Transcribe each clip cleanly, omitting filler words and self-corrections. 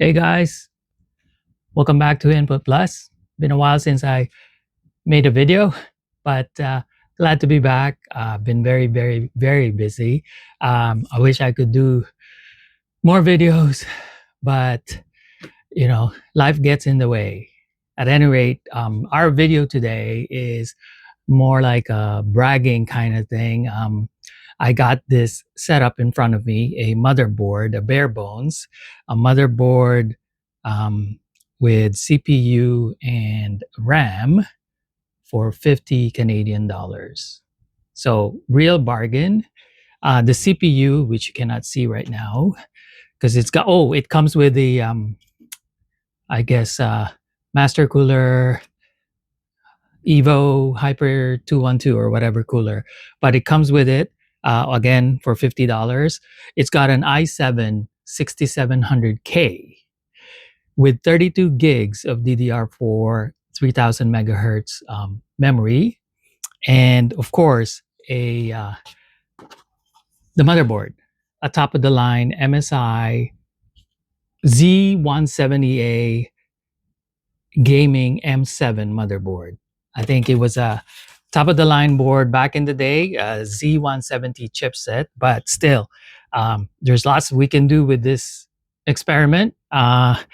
Hey guys, welcome back to Input Plus. Been a while since I made a video, but glad to be back. Been very busy. I wish I could do more videos, but life gets in the way. At any rate, our video today is more like a bragging kind of thing. I got this set up in front of me, a motherboard, a Barebones, a motherboard um, with CPU and RAM for 50 Canadian dollars. So real bargain. The CPU, which you cannot see right now, because it comes with the I guess master cooler Evo Hyper 212 or whatever cooler, but it comes with it again for $50. It's got an i7-6700k with 32 gigs of DDR4 3000 megahertz memory, and of course the motherboard, a top of the line MSI Z170A gaming M7 motherboard. I think it was a top of the line board back in the day, Z170 chipset, but still, there's lots we can do with this experiment. Don't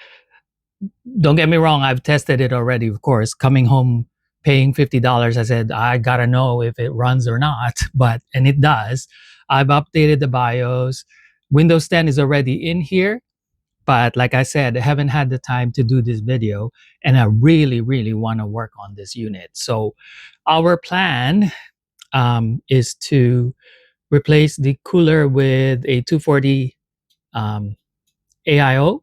get me wrong, I've tested it already, of course. Coming home, paying $50, I said, I gotta know if it runs or not, and it does. I've updated the BIOS. Windows 10 is already in here, but like I said, I haven't had the time to do this video, and I really want to work on this unit. So our plan is to replace the cooler with a 240 AIO,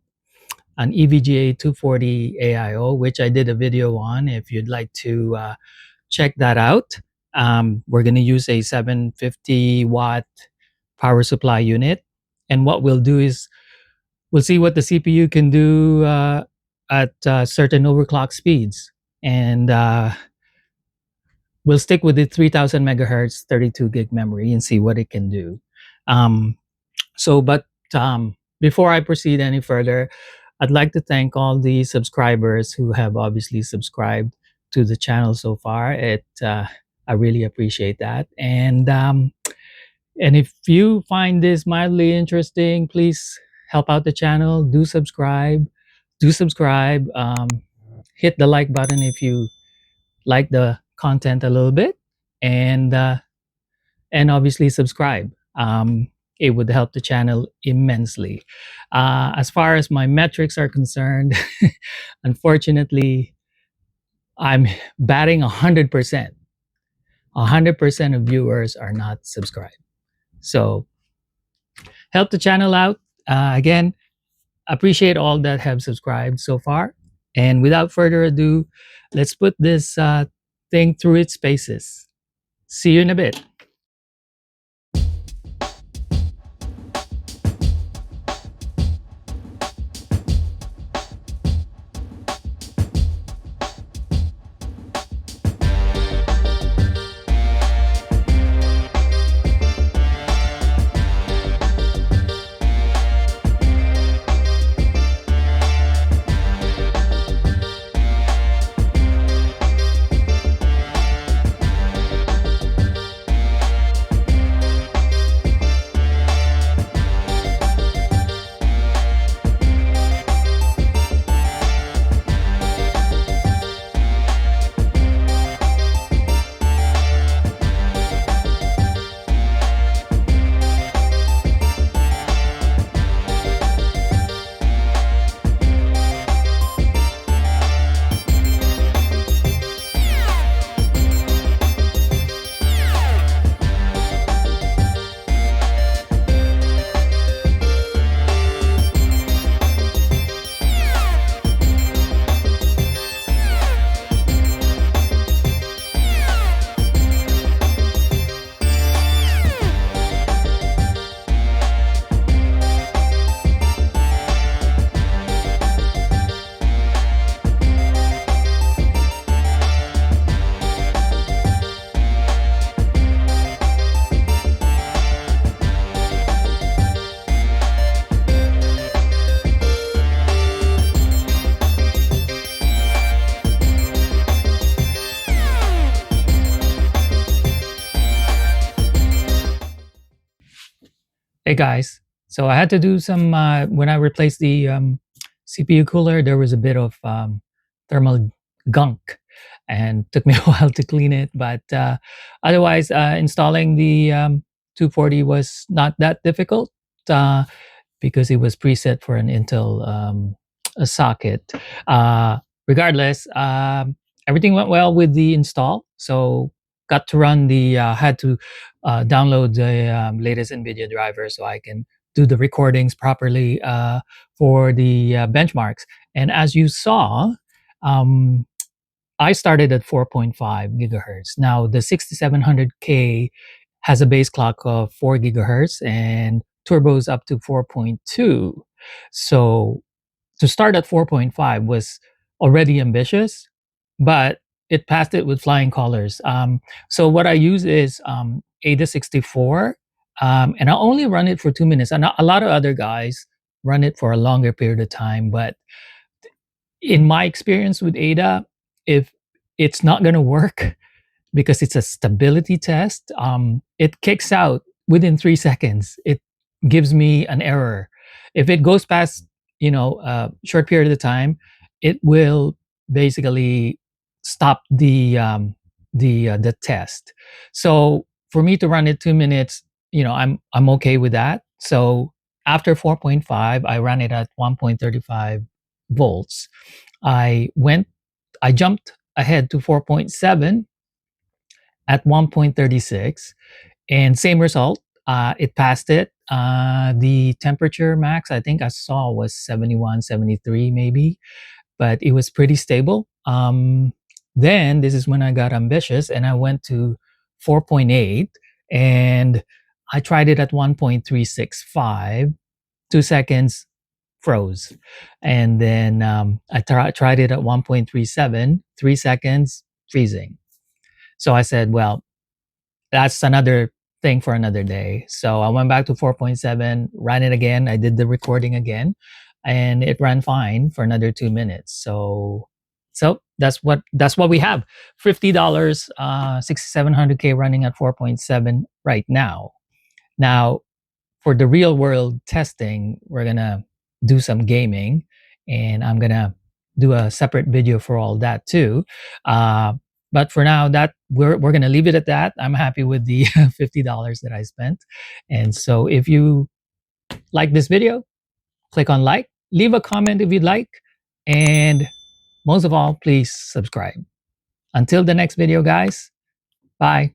an EVGA 240 AIO, which I did a video on. If you'd like to check that out, we're going to use a 750 watt power supply unit. And what we'll do is we'll see what the CPU can do at certain overclock speeds. And we'll stick with the 3000 megahertz 32 gig memory and see what it can do. Before I proceed any further, I'd like to thank all the subscribers who have obviously subscribed to the channel so far. I really appreciate that. And if you find this mildly interesting, please help out the channel. Do subscribe. Hit the like button if you like the content a little bit, and obviously subscribe. It would help the channel immensely. As far as my metrics are concerned, unfortunately, I'm batting 100%. 100% of viewers are not subscribed. So help the channel out. Again, appreciate all that have subscribed so far. And without further ado, let's put this thing through its paces. See you in a bit. Hey guys, so I had to do some when I replaced the CPU cooler. There was a bit of thermal gunk, and took me a while to clean it. But otherwise, installing the 240 was not that difficult. Uh, because it was preset for an Intel a socket. Uh, Regardless, everything went well with the install. So got to run the had to download the latest NVIDIA driver so I can do the recordings properly for the benchmarks. And as you saw, um, I started at 4.5 gigahertz. Now the 6700K has a base clock of 4 gigahertz and turbos up to 4.2. So to start at 4.5 was already ambitious, but it passed it with flying colors. So what I use is AIDA 64, and I only run it for 2 minutes. And a lot of other guys run it for a longer period of time, but in my experience with AIDA, if it's not going to work because it's a stability test, it kicks out within 3 seconds. It gives me an error. If it goes past, a short period of time, it will basically stop the test. So for me to run it 2 minutes, I'm okay with that. So after 4.5, I ran it at 1.35 volts. I went, I jumped ahead to 4.7 at 1.36, and same result. It passed it. The temperature max I think I saw was 71, 73 maybe, but it was pretty stable. Then this is when I got ambitious and I went to 4.8, and I tried it at 1.365. 2 seconds, froze. And then tried it at 1.37, 3 seconds, freezing. So I said, well, that's another thing for another day. So I went back to 4.7, ran it again. I did the recording again, and it ran fine for another 2 minutes. So that's what we have. $50, 6700K running at 4.7 right now. Now, for the real world testing, we're gonna do some gaming, and I'm gonna do a separate video for all that too. Uh, but for now, that we're gonna leave it at that. I'm happy with the $50 that I spent, and so if you like this video, click on like, leave a comment if you'd like, and most of all, please subscribe. Until the next video, guys. Bye.